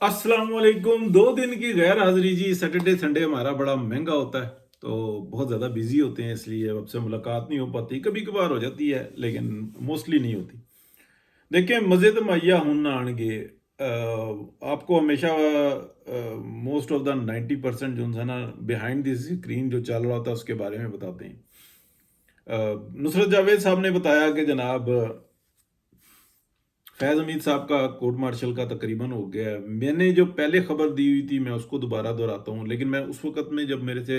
अस्सलाम वालेकुम। 2 दिन की गैर हाजिरी जी। सैटरडे संडे हमारा बड़ा महंगा होता है, तो बहुत ज़्यादा बिजी होते हैं, इसलिए अब से मुलाकात नहीं हो पाती। कभी कभार हो जाती है लेकिन मोस्टली नहीं होती। देखिए, मज़े तो मुहैया हुन ना आनगे। आपको हमेशा मोस्ट ऑफ द 90% जो है ना बिहाइंड द स्क्रीन जो चल रहा होता है उसके बारे में बताते हैं। नुसरत जावेद साहब ने बताया कि जनाब फैज़ हमीद साहब का कोर्ट मार्शल का तकरीबन हो गया है। मैंने जो पहले खबर दी हुई थी मैं उसको दोबारा दोहराता हूँ, लेकिन मैं उस वक़्त में जब मेरे से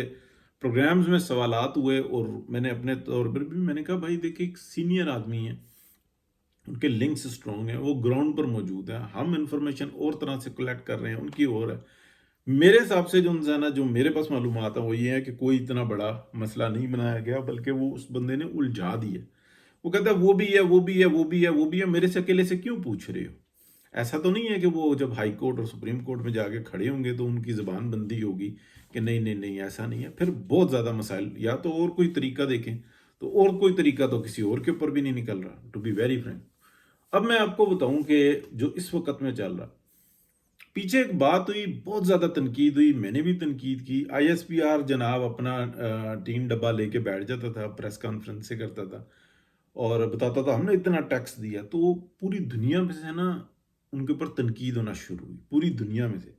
प्रोग्राम्स में सवालात हुए और मैंने अपने तौर पर भी मैंने कहा भाई देखिए एक सीनियर आदमी है, उनके लिंक्स स्ट्रॉन्ग हैं, वो ग्राउंड पर मौजूद हैं, हम इन्फॉर्मेशन और तरह से कलेक्ट कर रहे हैं, उनकी और है। मेरे हिसाब से जो है ना जो मेरे पास मालूमात है वो ये है कि कोई इतना बड़ा मसला नहीं बनाया गया, बल्कि वो उस बंदे ने उलझा दिया। वो कहता है वो भी है, वो भी है, वो भी है, वो भी है, मेरे से अकेले से क्यों पूछ रहे हो? ऐसा तो नहीं है कि वो जब हाई कोर्ट और सुप्रीम कोर्ट में जाके खड़े होंगे तो उनकी ज़बान बंदी होगी कि नहीं, नहीं, नहीं ऐसा नहीं है। फिर बहुत ज़्यादा मसाइल, या तो और कोई तरीका देखें, तो और कोई तरीका तो किसी और के ऊपर भी नहीं निकल रहा, टू बी वेरी फ्रैंक। अब मैं आपको बताऊँ कि जो इस वक़्त में चल रहा, पीछे एक बात हुई, बहुत ज़्यादा तनकीद हुई, मैंने भी तनकीद की। आईएसपीआर जनाब अपना टीन डब्बा लेके बैठ जाता था, प्रेस कॉन्फ्रेंसें करता था और बताता था हमने इतना टैक्स दिया, तो पूरी दुनिया में से ना उनके ऊपर तनकीद होना शुरू हुई, पूरी दुनिया में से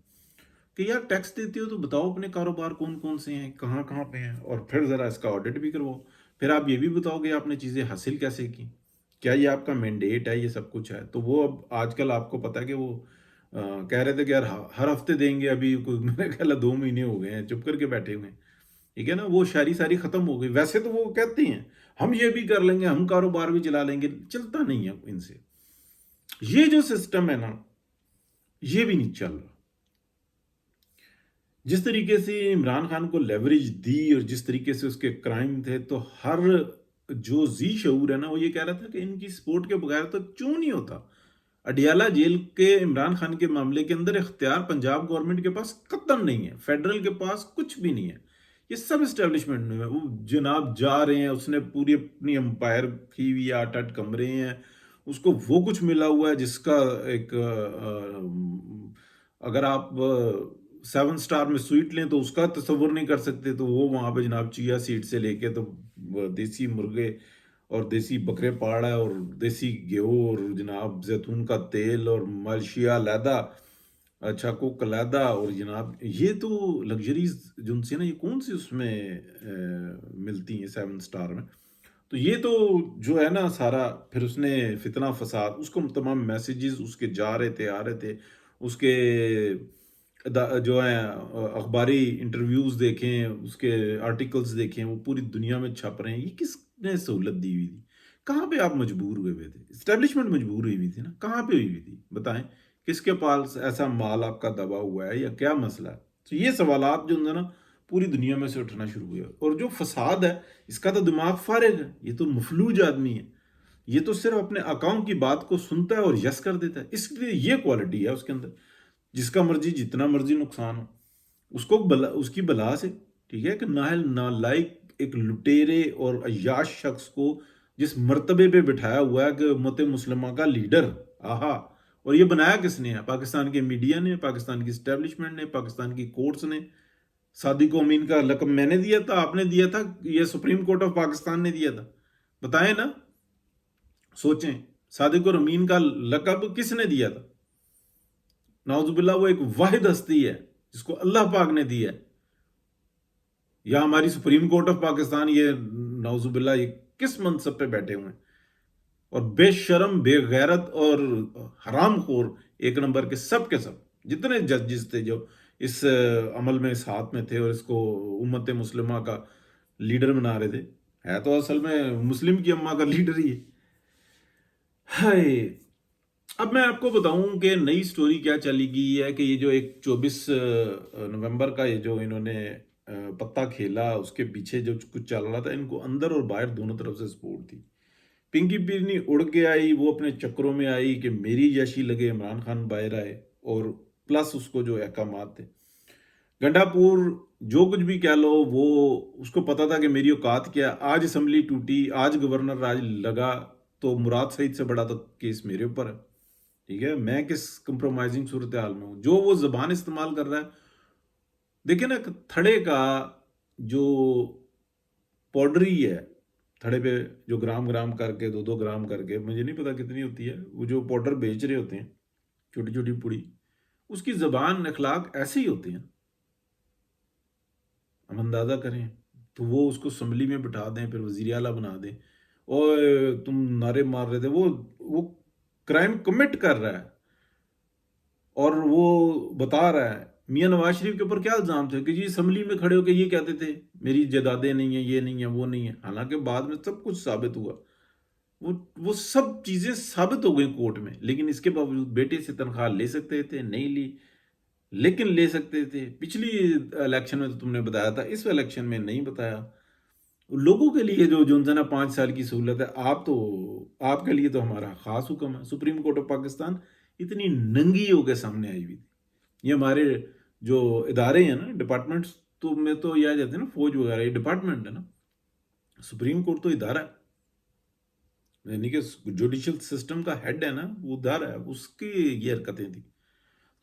कि यार टैक्स देते हो तो बताओ अपने कारोबार कौन कौन से हैं, कहाँ कहाँ पे हैं, और फिर ज़रा इसका ऑडिट भी करवाओ। फिर आप ये भी बताओगे आपने चीज़ें हासिल कैसे की, क्या ये आपका मैंडेट है, ये सब कुछ है। तो वो अब आजकल आपको पता है कि वो कह रहे थे कि यार हर हफ्ते देंगे। अभी कोई मेरे ख्याल है 2 महीने हो गए हैं चुप करके बैठे हुए हैं। ठीक है ना, वो शायरी सारी खत्म हो गई। वैसे तो वो कहते हैं हम ये भी कर लेंगे, हम कारोबार भी चला लेंगे, चलता नहीं है इनसे। ये जो सिस्टम है ना, ये भी नहीं चल रहा। जिस तरीके से इमरान खान को लेवरेज दी और जिस तरीके से उसके क्राइम थे, तो हर जो जी शऊर है ना वो ये कह रहा था कि इनकी सपोर्ट के बगैर तो क्यों नहीं होता। अडियाला जेल के इमरान खान के मामले के अंदर इख्तियार पंजाब गवर्नमेंट के पास कतन नहीं है, फेडरल के पास कुछ भी नहीं है। ये सब इस्टेब्लिशमेंट में है। वो जनाब जा रहे हैं, उसने पूरी अपनी एम्पायर की हुई है, 8-8 कमरे हैं, उसको वो कुछ मिला हुआ है जिसका एक अगर आप 7 स्टार में स्वीट लें तो उसका तस्वुर नहीं कर सकते। तो वो वहाँ पे जनाब चिया सीड से लेके तो देसी मुर्गे और देसी बकरे पाड़ा है और देसी गेहूँ और जनाब जैतून का तेल और मलेशिया लैदा, अच्छा कुक लैदा, और जनाब ये तो लग्जरीज जो उनसे ना ये कौन सी उसमें मिलती हैं 7 स्टार में। तो ये तो जो है ना सारा, फिर उसने फितना फसाद, उसको तमाम मैसेजेस उसके जा रहे थे, आ रहे थे, उसके जो है अखबारी इंटरव्यूज देखें, उसके आर्टिकल्स देखें, वो पूरी दुनिया में छप रहे हैं। ये किसने सहूलत दी हुई थी? कहाँ पे आप मजबूर हुए हुए थे? इस्टेब्लिशमेंट मजबूर हुई हुई थी ना, कहाँ पे हुई हुई थी बताएं? किसके पास ऐसा माल आपका दबा हुआ है या क्या मसला है? तो ये सवालात जो है ना पूरी दुनिया में से उठना शुरू हुए। और जो फसाद है इसका तो दिमाग फारिग है, ये तो मफलूज आदमी है। ये तो सिर्फ अपने अकाउंट की बात को सुनता है और यस कर देता है, इसलिए ये क्वालिटी है उसके अंदर। जिसका मर्जी जितना मर्जी नुकसान हो, उसको बला, उसकी बला से, ठीक है, कि नाहल नालायक एक लुटेरे और अय्याश शख्स को जिस मर्तबे पे बिठाया हुआ है कि उम्मत मुस्लिमा का लीडर, आहा। और ये बनाया किसने है? पाकिस्तान के मीडिया ने, पाकिस्तान की स्टैब्लिशमेंट ने, पाकिस्तान की कोर्ट्स ने। सादिक अमीन का लकब मैंने दिया था, आपने दिया था, ये सुप्रीम कोर्ट ऑफ पाकिस्तान ने दिया था? बताएं ना, सोचें। सादिक और अमीन का लकब किसने दिया था? नाउजुबिल्ला वो एक वाहिद हस्ती है जिसको अल्लाह पाक ने दिया है, या हमारी सुप्रीम कोर्ट ऑफ पाकिस्तान, ये नाउजुबिल्ला ये किस मनसब पे बैठे हुए हैं? और बेशरम, बेगैरत और हरामखोर एक नंबर के सब जितने जजेस थे जो इस अमल में साथ में थे और इसको उम्मत मुस्लिमा का लीडर बना रहे थे, है तो असल में मुस्लिम की अम्मा का लीडर ही है। हाय। अब मैं आपको बताऊं कि नई स्टोरी क्या चली गई है कि ये जो एक 24 नवंबर का ये जो इन्होंने पत्ता खेला, उसके पीछे जो कुछ चल रहा था, इनको अंदर और बाहर दोनों तरफ से सपोर्ट थी। पिंकी पिरनी उड़ के आई, वो अपने चक्रों में आई कि मेरी जैसी लगे, इमरान खान बाहर आए, और प्लस उसको जो अहकामात थे गंडापुर, जो कुछ भी कह लो, वो उसको पता था कि मेरी औकात क्या है। आज असम्बली टूटी, आज गवर्नर राज लगा, तो मुराद सईद से बड़ा तो केस मेरे ऊपर है। ٹھیک ہے، میں کس کمپرومائزنگ صورتحال میں ہوں؟ جو وہ زبان استعمال کر رہا ہے، دیکھیں نا تھڑے کا جو پاؤڈری ہے، تھڑے پہ جو گرام گرام کر کے 2 2 گرام کر کے، مجھے نہیں پتا کتنی ہوتی ہے، وہ جو پاؤڈر بیچ رہے ہوتے ہیں چھوٹی چھوٹی پڑی، اس کی زبان اخلاق ایسے ہی ہوتے ہیں، ہم اندازہ کریں تو وہ اس کو اسمبلی میں بٹھا دیں، پھر وزیر اعلیٰ بنا دیں، اور تم نعرے مار رہے تھے، وہ کرائم کمٹ کر رہا ہے اور وہ بتا رہا ہے۔ میاں نواز شریف کے اوپر کیا الزام تھے کہ جی اسمبلی میں کھڑے ہو کے یہ کہتے تھے میری جائیدادیں نہیں ہیں، یہ نہیں ہیں، وہ نہیں ہیں، حالانکہ بعد میں سب کچھ ثابت ہوا، وہ سب چیزیں ثابت ہو گئی کورٹ میں، لیکن اس کے باوجود بیٹے سے تنخواہ لے سکتے تھے، نہیں لی، لیکن لے سکتے تھے۔ پچھلی الیکشن میں تو تم نے بتایا تھا، اس الیکشن میں نہیں بتایا۔ لوگوں کے لیے جو ہے نا 5 سال کی سہولت ہے، آپ کے لیے تو ہمارا خاص حکم ہے۔ سپریم کورٹ آف پاکستان اتنی ننگی ہو کے سامنے آئی ہوئی تھی۔ یہ ہمارے جو ادارے ہیں نا، ڈپارٹمنٹس تو میں تو یہ آ جاتے ہیں نا، فوج وغیرہ، یہ ڈپارٹمنٹ ہے نا، سپریم کورٹ تو ادارہ ہے، یعنی کہ جوڈیشل سسٹم کا ہیڈ ہے نا، وہ ادارہ ہے، اس کی یہ حرکتیں تھیں۔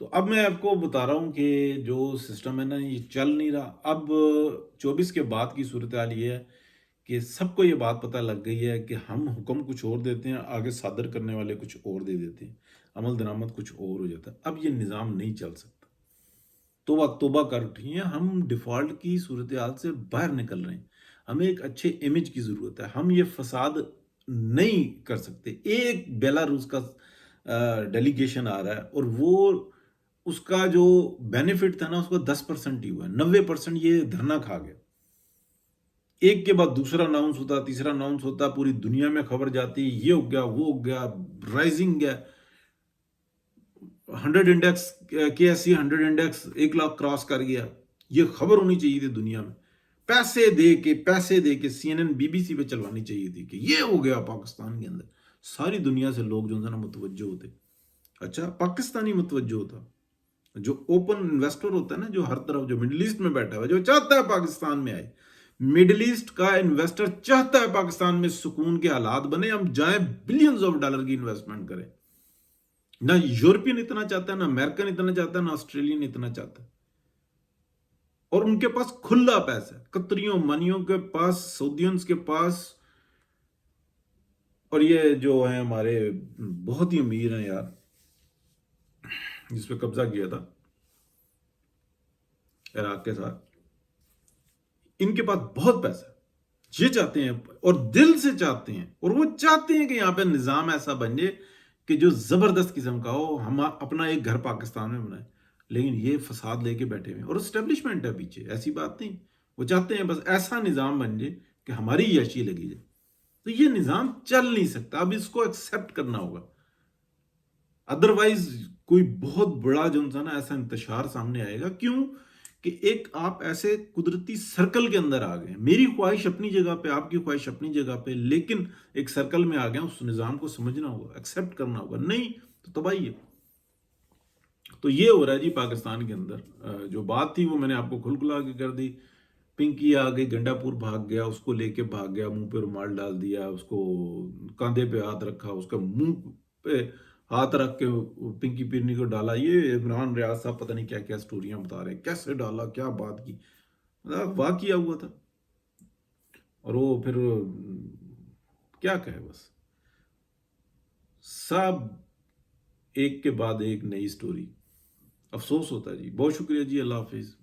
تو اب میں آپ کو بتا رہا ہوں کہ جو سسٹم ہے نا، یہ چل نہیں رہا۔ اب 24 کے بعد کی صورتحال یہ ہے کہ سب کو یہ بات پتہ لگ گئی ہے کہ ہم حکم کچھ اور دیتے ہیں، آگے صادر کرنے والے کچھ اور دے دیتے ہیں، عمل درآمد کچھ اور ہو جاتا ہے۔ اب یہ نظام نہیں چل سکتا۔ توبہ توبہ کر اٹھی ہیں، ہم ڈیفالٹ کی صورتحال سے باہر نکل رہے ہیں۔ ہمیں ایک اچھے امیج کی ضرورت ہے، ہم یہ فساد نہیں کر سکتے۔ ایک بیلاروس کا ڈیلیگیشن آ رہا ہے اور وہ اس کا جو بینیفٹ تھا نا، اس کو 10% ہی ہوا ہے، 90% یہ دھرنا کھا گیا۔ ایک کے بعد دوسرا اناؤنس ہوتا، تیسرا اناؤنس ہوتا، پوری دنیا میں خبر جاتی، یہ ہو گیا، وہ ہو گیا، رائزنگ ہے 100 index, KSE 100 index 1 lakh cross کر گیا۔ یہ خبر ہونی چاہیے تھی دنیا میں، پیسے دے کے CNN BBC پہ چلوانی چاہیے تھی کہ یہ ہو گیا پاکستان کے اندر، ساری دنیا سے لوگ جو ہے نا متوجہ ہوتے۔ اچھا پاکستانی متوجہ ہوتا، جو اوپن انویسٹر ہوتا ہے نا، جو ہر طرف، جو مڈل ایسٹ میں بیٹھا ہوا، جو چاہتا ہے پاکستان میں آئے، مڈل ایسٹ کا انویسٹر چاہتا ہے پاکستان میں سکون کے حالات بنے، ہم جائیں بلینز آف ڈالر کی انویسٹمنٹ کریں۔ نہ یورپین اتنا چاہتا ہے، نہ امریکن اتنا چاہتا ہے، نہ آسٹریلین اتنا چاہتا ہے، اور ان کے پاس کھلا پیسہ ہے، قطریوں منیوں کے پاس، سعودیونز کے پاس، اور یہ جو ہیں ہمارے بہت ہی امیر ہیں یار، جس پہ قبضہ کیا تھا عراق کے ساتھ، ان کے پاس بہت پیسہ ہے۔ یہ چاہتے ہیں اور دل سے چاہتے ہیں، اور وہ چاہتے ہیں کہ یہاں پہ نظام ایسا بن جائے کہ جو زبردست قسم کا ہو، ہم اپنا ایک گھر پاکستان میں بنائیں، لیکن یہ فساد لے کے بیٹھے ہوئے ہیں، اور اسٹیبلشمنٹ ہے پیچھے، ایسی بات نہیں۔ وہ چاہتے ہیں بس ایسا نظام بن جائے کہ ہماری عیاشی لگی جائے، تو یہ نظام چل نہیں سکتا، اب اس کو ایکسیپٹ کرنا ہوگا، ادروائز کوئی بہت بڑا جو ہے نا ایسا انتشار سامنے آئے گا۔ کیوں کہ ایک آپ ایسے قدرتی سرکل کے اندر آ گئے ہیں، میری خواہش اپنی جگہ پہ، آپ کی خواہش اپنی جگہ پہ، لیکن ایک سرکل میں آ گئے ہیں، اس نظام کو سمجھنا ہوگا، ایکسیپٹ کرنا ہوگا، نہیں تو تباہی ہے۔ تو یہ ہو رہا ہے جی پاکستان کے اندر۔ جو بات تھی وہ میں نے آپ کو کھل کھلا کے کر دی۔ پنکی آ گئی، گنڈا پور بھاگ گیا، اس کو لے کے بھاگ گیا، منہ پہ رومال ڈال دیا، اس کو کاندھے پہ ہاتھ رکھا، اس کا منہ پہ ہاتھ رکھ کے پنکی پیرنی کو ڈالا۔ یہ عمران ریاض صاحب پتہ نہیں کیا کیا سٹوریاں بتا رہے ہیں، کیسے ڈالا، کیا بات کی، واقعہ ہوا تھا، اور وہ پھر کیا کہے، بس سب ایک کے بعد ایک نئی سٹوری۔ افسوس ہوتا ہے جی۔ بہت شکریہ جی، اللہ حافظ۔